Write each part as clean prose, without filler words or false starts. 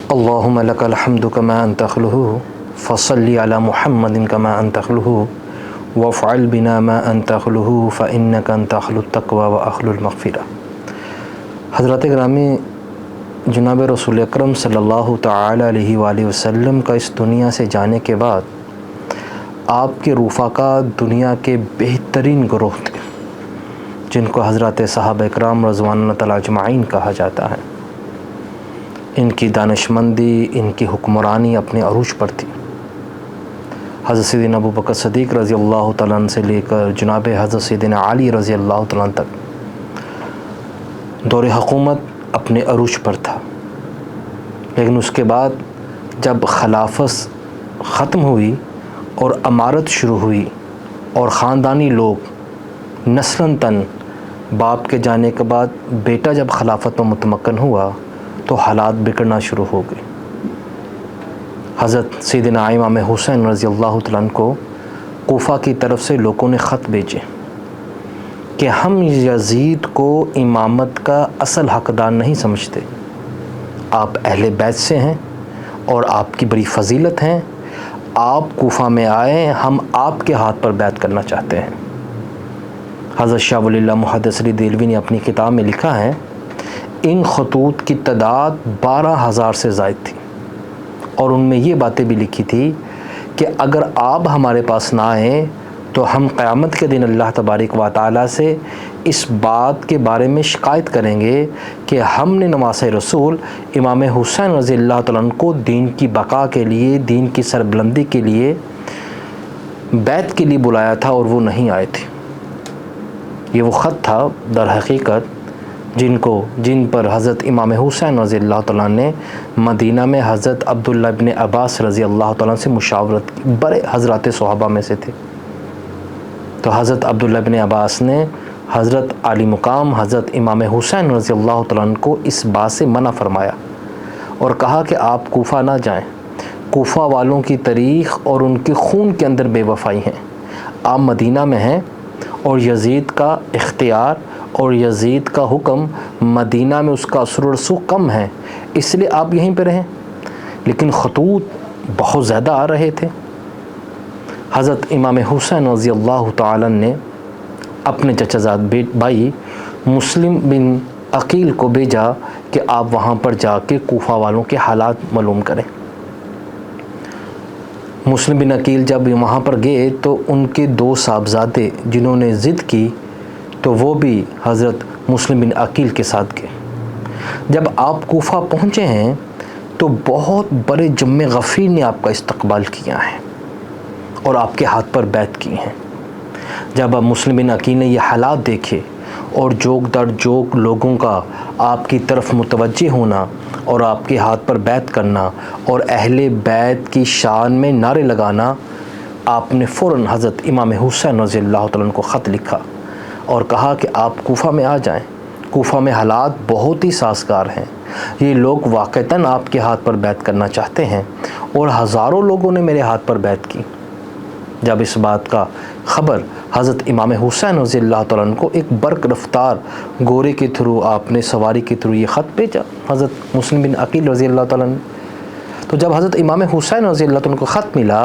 اللہم لک الحمد کما انت اہلہ فصلی علی محمد کما انت اہلہ وافعل بنا ما انت اہلہ فانک انت اہل التقوی واہل المغفرہ۔ حضرات گرامی، جناب رسول اکرم صلی اللہ تعالی علیہ وآلہ وسلم کا اس دنیا سے جانے کے بعد آپ کے رفقا دنیا کے بہترین گروہ تھے، جن کو حضرات صحابہ اکرام رضوان اللہ تعالی اجمعین کہا جاتا ہے۔ ان کی دانشمندی، ان کی حکمرانی اپنے عروج پر تھی۔ حضرت سیدنا ابو بکر صدیق رضی اللہ تعالیٰ عنہ سے لے کر جناب حضرت سیدنا علی رضی اللہ تعالیٰ عنہ تک دور حکومت اپنے عروج پر تھا، لیکن اس کے بعد جب خلافت ختم ہوئی اور امارت شروع ہوئی اور خاندانی لوگ نسلاً تن باپ کے جانے کے بعد بیٹا جب خلافت میں متمکن ہوا تو حالات بگڑنا شروع ہو گئے۔ حضرت سیدنا امام حسین رضی اللہ تعالیٰ عنہ کو کوفہ کی طرف سے لوگوں نے خط بھیجے کہ ہم یزید کو امامت کا اصل حقدار نہیں سمجھتے، آپ اہل بیت سے ہیں اور آپ کی بڑی فضیلت ہیں، آپ کوفہ میں آئیں، ہم آپ کے ہاتھ پر بیعت کرنا چاہتے ہیں۔ حضرت شاہ ولی اللہ محدث علی دہلوی نے اپنی کتاب میں لکھا ہے، ان خطوط کی تعداد 12,000 سے زائد تھی، اور ان میں یہ باتیں بھی لکھی تھی کہ اگر آپ ہمارے پاس نہ آئیں تو ہم قیامت کے دن اللہ تبارک و تعالیٰ سے اس بات کے بارے میں شکایت کریں گے کہ ہم نے نواسۂ رسول امام حسین رضی اللہ تعالیٰ عنہ کو دین کی بقا کے لیے، دین کی سربلندی کے لیے، بیعت کے لیے بلایا تھا اور وہ نہیں آئے تھے۔ یہ وہ خط تھا در حقیقت جن پر حضرت امام حسین رضی اللہ تعالیٰ نے مدینہ میں حضرت عبداللہ ابن عباس رضی اللہ تعالیٰ سے مشاورت کی، بڑے حضرات صحابہ میں سے تھے۔ تو حضرت عبداللہ ابن عباس نے حضرت علی مقام حضرت امام حسین رضی اللہ تعالیٰ عنہ کو اس بات سے منع فرمایا اور کہا کہ آپ کوفہ نہ جائیں، کوفہ والوں کی تاریخ اور ان کے خون کے اندر بے وفائی ہیں، آپ مدینہ میں ہیں اور یزید کا اختیار اور یزید کا حکم مدینہ میں اس کا اثر و رسوخ کم ہے، اس لیے آپ یہیں پہ رہیں۔ لیکن خطوط بہت زیادہ آ رہے تھے۔ حضرت امام حسین رضی اللہ تعالیٰ نے اپنے چچا زاد بھائی مسلم بن عقیل کو بھیجا کہ آپ وہاں پر جا کے کوفہ والوں کے حالات معلوم کریں۔ مسلم بن عقیل جب وہاں پر گئے تو ان کے 2 صاحبزادے جنہوں نے ضد کی تو وہ بھی حضرت مسلم بن عقیل کے ساتھ گئے۔ جب آپ کوفہ پہنچے ہیں تو بہت بڑے جم غفیر نے آپ کا استقبال کیا ہے اور آپ کے ہاتھ پر بیعت کی ہیں۔ جب اب مسلم بن عقیل نے یہ حالات دیکھے اور جوک در جوک لوگوں کا آپ کی طرف متوجہ ہونا اور آپ کے ہاتھ پر بیعت کرنا اور اہل بیت کی شان میں نعرے لگانا، آپ نے فوراً حضرت امام حسین رضی اللہ تعالیٰ عنہ کو خط لکھا اور کہا کہ آپ کوفہ میں آ جائیں، کوفہ میں حالات بہت ہی سازگار ہیں، یہ لوگ واقعتاً آپ کے ہاتھ پر بیعت کرنا چاہتے ہیں اور ہزاروں لوگوں نے میرے ہاتھ پر بیعت کی۔ جب اس بات کا خبر حضرت امام حسین رضی اللہ تعالیٰ عنہ کو ایک برق رفتار گورے کے تھرو، آپ نے سواری کے تھرو یہ خط بھیجا حضرت مسلم بن عقیل رضی اللہ تعالیٰ عنہ، تو جب حضرت امام حسین رضی اللہ تعالیٰ عنہ کو خط ملا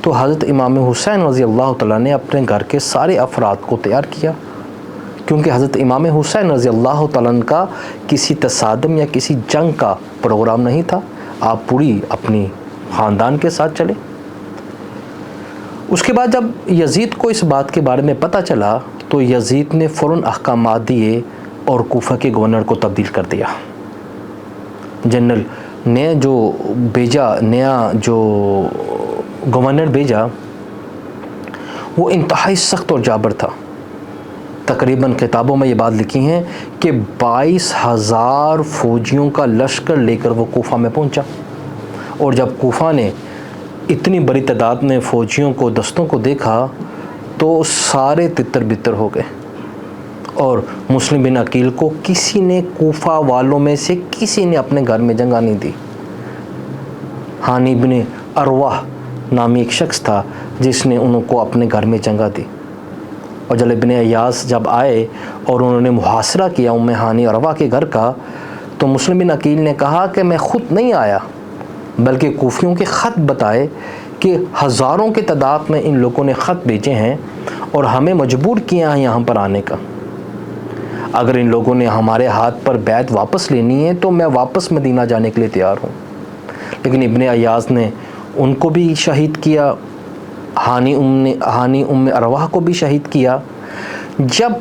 تو حضرت امام حسین رضی اللہ تعالیٰ نے اپنے گھر کے سارے افراد کو تیار کیا، کیونکہ حضرت امام حسین رضی اللہ تعالیٰ عنہ کا کسی تصادم یا کسی جنگ کا پروگرام نہیں تھا، آپ پوری اپنی خاندان کے ساتھ چلے۔ اس کے بعد جب یزید کو اس بات کے بارے میں پتہ چلا تو یزید نے فوراً احکامات دیے اور کوفہ کے گورنر کو تبدیل کر دیا۔ جنرل نیا جو گورنر بھیجا وہ انتہائی سخت اور جابر تھا۔ تقریباً کتابوں میں یہ بات لکھی ہیں کہ 22,000 فوجیوں کا لشکر لے کر وہ کوفہ میں پہنچا، اور جب کوفہ نے اتنی بڑی تعداد میں فوجیوں کو، دستوں کو دیکھا تو سارے تتر بتر ہو گئے، اور مسلم بن عقیل کو کسی نے، کوفہ والوں میں سے کسی نے اپنے گھر میں جگہ نہیں دی۔ ہانی بن ارواح نامی ایک شخص تھا جس نے انہوں کو اپنے گھر میں جگہ دی، اور جل ابن ایاس جب آئے اور انہوں نے محاصرہ کیا ہانی ارواح کے گھر کا، تو مسلم بن عقیل نے کہا کہ میں خود نہیں آیا، بلکہ کوفیوں کے خط بتائے کہ ہزاروں کے تعداد میں ان لوگوں نے خط بھیجے ہیں اور ہمیں مجبور کیا ہے یہاں پر آنے کا. اگر ان لوگوں نے ہمارے ہاتھ پر بیعت واپس لینی ہے تو میں واپس مدینہ جانے کے لیے تیار ہوں. لیکن ابن ایاز نے ان کو بھی شہید کیا، ہانی ام ارواح کو بھی شہید کیا. جب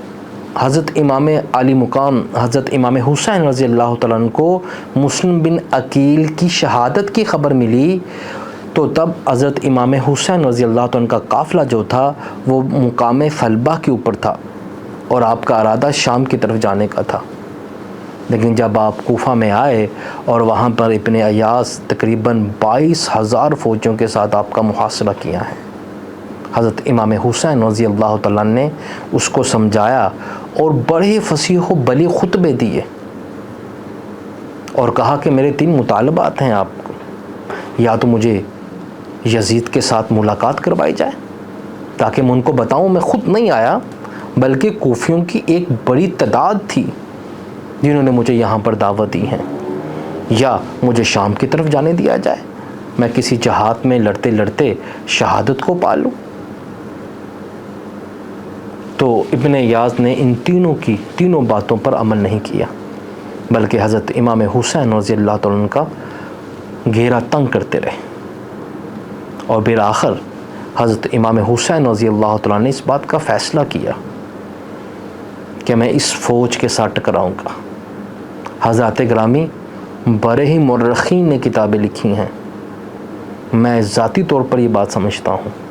حضرت امام علی مقام حضرت امام حسین رضی اللہ تعالیٰ عنہ کو مسلم بن عقیل کی شہادت کی خبر ملی تو تب حضرت امام حسین رضی اللہ تعالیٰ عنہ کا قافلہ جو تھا وہ مقام فلبہ کے اوپر تھا اور آپ کا ارادہ شام کی طرف جانے کا تھا. لیکن جب آپ کوفہ میں آئے اور وہاں پر ابن ایاز تقریباً 22,000 فوجیوں کے ساتھ آپ کا محاصرہ کیا ہے، حضرت امام حسین رضی اللہ تعالیٰ نے اس کو سمجھایا اور بڑے فصیح و بلیغ خطبے دیے اور کہا کہ میرے 3 مطالبات ہیں آپ کو. یا تو مجھے یزید کے ساتھ ملاقات کروائی جائے تاکہ میں ان کو بتاؤں میں خود نہیں آیا بلکہ کوفیوں کی ایک بڑی تعداد تھی جنہوں نے مجھے یہاں پر دعوت دی ہے، یا مجھے شام کی طرف جانے دیا جائے، میں کسی جہاد میں لڑتے لڑتے شہادت کو پا لوں. تو ابن ایاز نے ان تینوں باتوں پر عمل نہیں کیا بلکہ حضرت امام حسین رضی اللہ تعالیٰ عنہ کا گھیرا تنگ کرتے رہے. اور بالآخر حضرت امام حسین رضی اللہ تعالیٰ نے اس بات کا فیصلہ کیا کہ میں اس فوج کے ساتھ ٹکراؤں گا. حضرات گرامی، بڑے ہی مورخین نے کتابیں لکھی ہیں. میں ذاتی طور پر یہ بات سمجھتا ہوں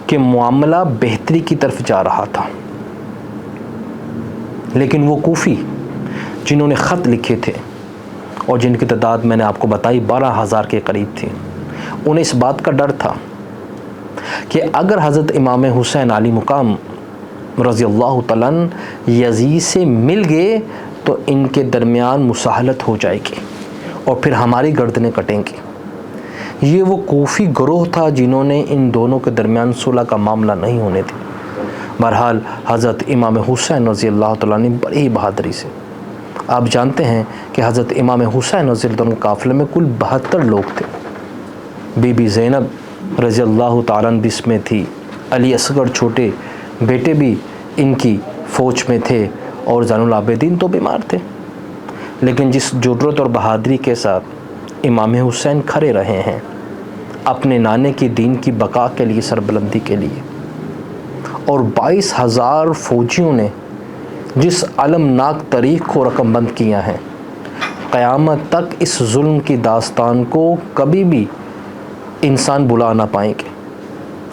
کہ معاملہ بہتری کی طرف جا رہا تھا، لیکن وہ کوفی جنہوں نے خط لکھے تھے اور جن کی تعداد میں نے آپ کو بتائی 12,000 کے قریب تھی، انہیں اس بات کا ڈر تھا کہ اگر حضرت امام حسین علی مقام رضی اللہ تعالیٰ عنہ یزید سے مل گئے تو ان کے درمیان مصالحت ہو جائے گی اور پھر ہماری گردنیں کٹیں گی. یہ وہ کوفی گروہ تھا جنہوں نے ان دونوں کے درمیان صلح کا معاملہ نہیں ہونے دیا. بہرحال حضرت امام حسین رضی اللہ تعالیٰ نے بڑی ہی بہادری سے، آپ جانتے ہیں کہ حضرت امام حسین رضی اللہ عنہ کے قافلے میں کل 72 لوگ تھے. بی بی زینب رضی اللہ تعالیٰ عنہ بھی اس میں تھی، علی اصغر چھوٹے بیٹے بھی ان کی فوج میں تھے اور زین العابدین تو بیمار تھے. لیکن جس جرأت اور بہادری کے ساتھ امام حسین کھڑے رہے ہیں اپنے نانے کی دین کی بقا کے لیے، سربلندی کے لیے، اور 22,000 فوجیوں نے جس المناک تاریخ کو رقم بند کیا ہے، قیامت تک اس ظلم کی داستان کو کبھی بھی انسان بلا نہ پائیں گے.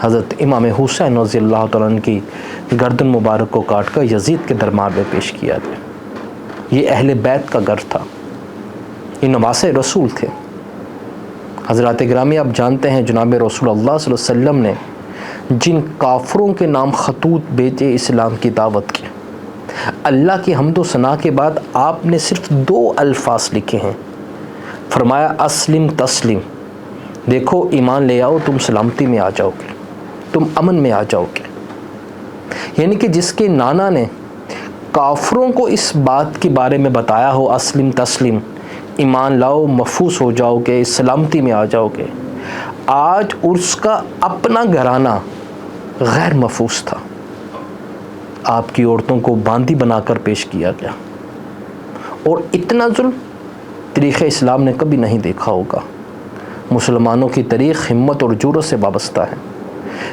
حضرت امام حسین رضی اللہ تعالیٰ عنہ کی گردن مبارک کو کاٹ کر یزید کے دربار میں پیش کیا گیا. یہ اہل بیت کا گھر تھا، یہ نواسے رسول تھے. حضرات گرامی، آپ جانتے ہیں جناب رسول اللہ صلی اللہ علیہ وسلم نے جن کافروں کے نام خطوط بھیجے اسلام کی دعوت کے، اللہ کی حمد و ثنا کے بعد آپ نے صرف 2 الفاظ لکھے ہیں. فرمایا اسلم تسلیم، دیکھو ایمان لے آؤ، تم سلامتی میں آ جاؤ گے، تم امن میں آ جاؤ گے. یعنی کہ جس کے نانا نے کافروں کو اس بات کے بارے میں بتایا ہو، اسلم تسلیم، ایمان لاؤ محفوظ ہو جاؤ گے، سلامتی میں آ جاؤ گے، آج اس کا اپنا گھرانہ غیر محفوظ تھا. آپ کی عورتوں کو باندی بنا کر پیش کیا گیا، اور اتنا ظلم تاریخ اسلام نے کبھی نہیں دیکھا ہوگا. مسلمانوں کی تاریخ ہمت اور جرأت سے وابستہ ہے.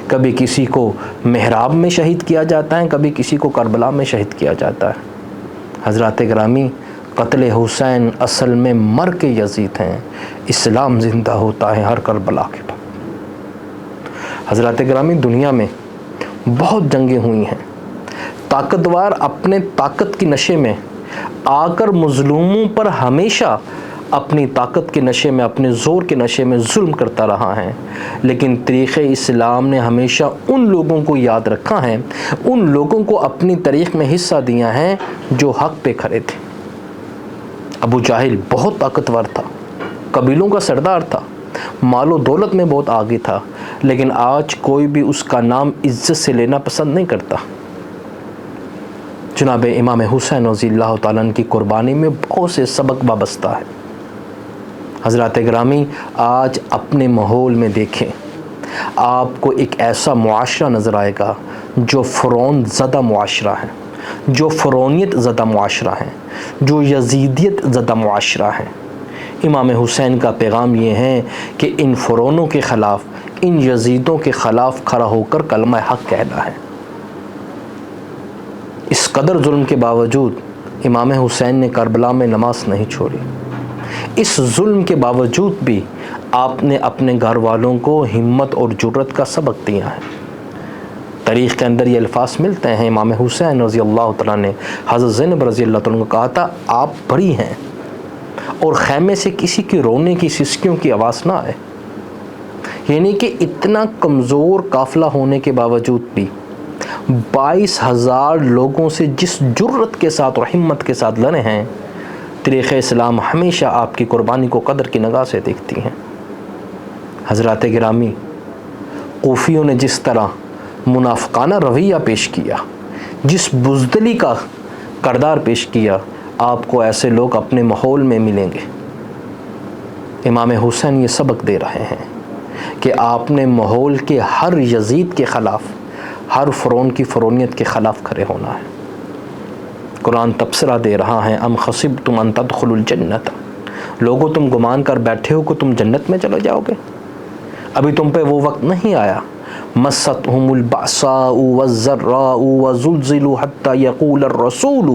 کبھی کسی کو محراب میں شہید کیا جاتا ہے، کبھی کسی کو کربلا میں شہید کیا جاتا ہے. حضرات گرامی، قتل حسین اصل میں مر کے یزید ہیں، اسلام زندہ ہوتا ہے ہر کربلا کے بعد. حضرات گرامی، دنیا میں بہت جنگیں ہوئی ہیں، طاقتور اپنے طاقت کی نشے میں آ کر مظلوموں پر ہمیشہ اپنی طاقت کے نشے میں، اپنے زور کے نشے میں ظلم کرتا رہا ہے. لیکن تاریخ اسلام نے ہمیشہ ان لوگوں کو یاد رکھا ہے، ان لوگوں کو اپنی تاریخ میں حصہ دیا ہے جو حق پہ کھڑے تھے. ابو جہل بہت طاقتور تھا، قبیلوں کا سردار تھا، مال و دولت میں بہت آگے تھا، لیکن آج کوئی بھی اس کا نام عزت سے لینا پسند نہیں کرتا. جناب امام حسین رضی اللہ تعالیٰ عنہ کی قربانی میں بہت سے سبق وابستہ ہے. حضرات گرامی، آج اپنے ماحول میں دیکھیں، آپ کو ایک ایسا معاشرہ نظر آئے گا جو فرعون زدہ معاشرہ ہے، جو فرعونیت زدہ معاشرہ ہے، جو یزیدیت زدہ معاشرہ ہے۔ امام حسین کا پیغام یہ ہے کہ ان فرعونوں کے خلاف، ان یزیدوں کے خلاف کھڑا ہو کر کلمہ حق کہنا ہے۔ اس قدر ظلم کے باوجود امام حسین نے کربلا میں نماز نہیں چھوڑی۔ اس ظلم کے باوجود بھی آپ نے اپنے گھر والوں کو ہمت اور جرت کا سبق دیا ہے۔ تاریخ کے اندر یہ الفاظ ملتے ہیں، امام حسین رضی اللہ تعالیٰ نے حضرت زینب رضی اللہ تعالیٰ کو کہا تھا، آپ بری ہیں اور خیمے سے کسی کی رونے کی سسکیوں کی آواز نہ آئے۔ یعنی کہ اتنا کمزور قافلہ ہونے کے باوجود بھی 22,000 لوگوں سے جس جرت کے ساتھ اور ہمت کے ساتھ لڑے ہیں، تاریخ اسلام ہمیشہ آپ کی قربانی کو قدر کی نگاہ سے دیکھتی ہیں۔ حضرات گرامی، کوفیوں نے جس طرح منافقانہ رویہ پیش کیا، جس بزدلی کا کردار پیش کیا، آپ کو ایسے لوگ اپنے ماحول میں ملیں گے۔ امام حسین یہ سبق دے رہے ہیں کہ آپ نے ماحول کے ہر یزید کے خلاف، ہر فرعون کی فرعونیت کے خلاف کھڑے ہونا ہے۔ قرآن تبصرہ دے رہا ہے، ام خصبتم ان تدخلوا الجنت، لوگو تم گمان کر بیٹھے ہو کہ تم جنت میں چلے جاؤ گے؟ ابھی تم پہ وہ وقت نہیں آیا۔ مستهم البأساء والضراء وزلزلوا حتى يقول الرسول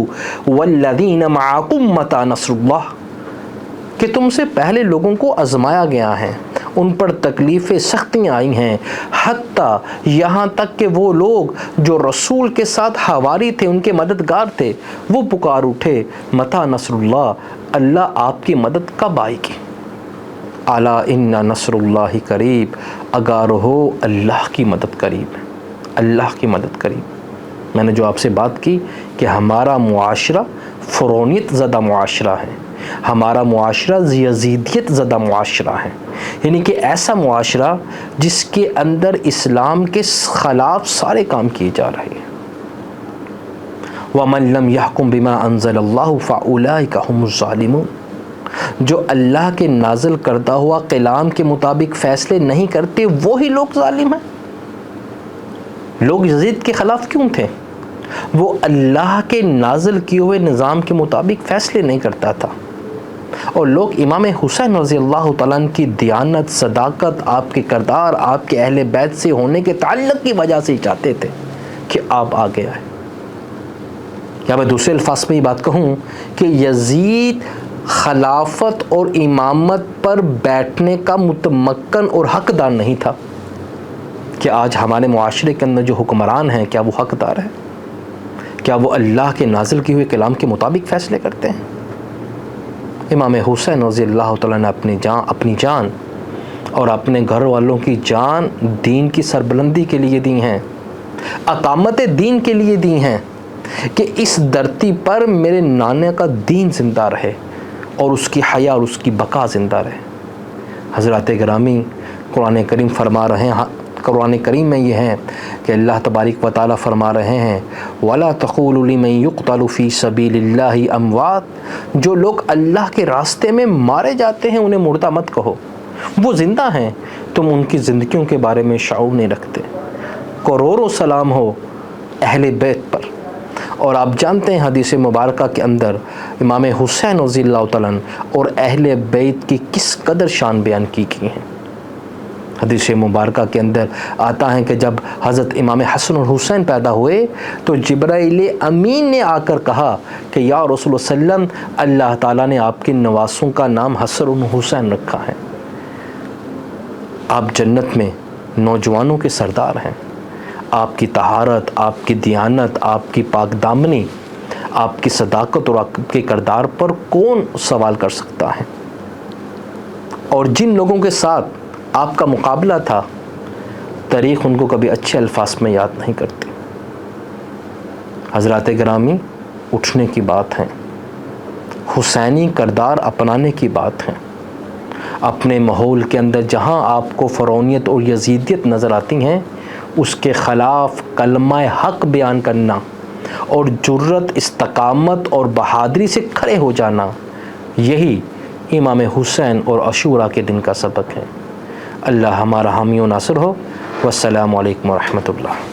والذين معكم متى نصر اللہ، کہ تم سے پہلے لوگوں کو آزمایا گیا ہے، ان پر تکلیفیں سختیاں آئی ہیں، حتیٰ یہاں تک کہ وہ لوگ جو رسول کے ساتھ حواری تھے، ان کے مددگار تھے، وہ پکار اٹھے، متى نصر اللہ، اللہ آپ کی مدد کب آئے گی؟ الا ان نصر اللہ قریب، اگار ہو اللہ کی مدد قریب ہے، اللہ کی مدد قریب۔ میں نے جو آپ سے بات کی کہ ہمارا معاشرہ فرعونیت زدہ معاشرہ ہے، ہمارا معاشرہ یزیدیت زدہ معاشرہ ہے، یعنی کہ ایسا معاشرہ جس کے اندر اسلام کے خلاف سارے کام کیے جا رہے ہیں۔ وَمَن لَّمْ يَحْكُم بِمَا أَنزَلَ اللَّهُ فَأُولَٰئِكَ هُمُ الظَّالِمُونَ، جو اللہ کے نازل کردہ ہوا کلام کے مطابق فیصلے نہیں کرتے، وہی لوگ ظالم ہیں۔ لوگ یزید کے خلاف کیوں تھے؟ وہ اللہ کے نازل کیے ہوئے نظام کے مطابق فیصلے نہیں کرتا تھا، اور لوگ امام حسین رضی اللہ تعالیٰ عنہ کی دیانت، صداقت، آپ کے کردار، آپ کے اہل بیت سے ہونے کے تعلق کی وجہ سے ہی چاہتے تھے کہ آپ آگے آئے۔ یا میں دوسرے الفاظ میں یہ بات کہوں کہ یزید خلافت اور امامت پر بیٹھنے کا متمکن اور حقدار نہیں تھا۔ کہ آج ہمارے معاشرے کے اندر جو حکمران ہیں، کیا وہ حقدار ہیں؟ کیا وہ اللہ کے نازل کیے ہوئے کلام کے مطابق فیصلے کرتے ہیں؟ امام حسین رضی اللہ تعالیٰ نے اپنی جان اور اپنے گھر والوں کی جان دین کی سربلندی کے لیے دی ہیں، اقامت دین کے لیے دی ہیں، کہ اس دھرتی پر میرے نانا کا دین زندہ رہے اور اس کی حیا اور اس کی بقا زندہ رہے۔ حضرات گرامی، قرآن کریم فرما رہے ہیں، قرآن کریم میں یہ ہے کہ اللہ تبارک و تعالیٰ فرما رہے ہیں، وَلَا تَقُولُوا لِمَن يُقْتَلُ فِي سَبِيلِ اللَّهِ أَمْوَاتٌ، جو لوگ اللہ کے راستے میں مارے جاتے ہیں انہیں مردہ مت کہو، وہ زندہ ہیں، تم ان کی زندگیوں کے بارے میں شعور نہیں رکھتے۔ کروڑوں سلام ہو اہل بیت پر۔ اور آپ جانتے ہیں حدیث مبارکہ کے اندر امام حسین رضی اللہ تعالیٰ عنہ اور اہل بیت کی کس قدر شان بیان کی گئی ہیں۔ حدیث مبارکہ کے اندر آتا ہے کہ جب حضرت امام حسن اور حسین پیدا ہوئے تو جبرائیل امین نے آ کر کہا کہ یا رسول اللہ صلی اللہ علیہ وسلم، اللہ تعالیٰ نے آپ کے نواسوں کا نام حسن اور حسین رکھا ہے، آپ جنت میں نوجوانوں کے سردار ہیں، آپ کی طہارت، آپ کی دیانت، آپ کی پاک دامنی، آپ کی صداقت اور آپ کے کردار پر کون سوال کر سکتا ہے؟ اور جن لوگوں کے ساتھ آپ کا مقابلہ تھا، تاریخ ان کو کبھی اچھے الفاظ میں یاد نہیں کرتی۔ حضرات گرامی، اٹھنے کی بات ہے، حسینی کردار اپنانے کی بات ہے۔ اپنے ماحول کے اندر جہاں آپ کو فرعونیت اور یزیدیت نظر آتی ہیں، اس کے خلاف کلمہ حق بیان کرنا اور جرت، استقامت اور بہادری سے کھڑے ہو جانا، یہی امام حسین اور عاشوراء کے دن کا سبق ہے۔ اللہ ہمارا حامی و ناصر ہو۔ والسلام علیکم ورحمۃ اللہ۔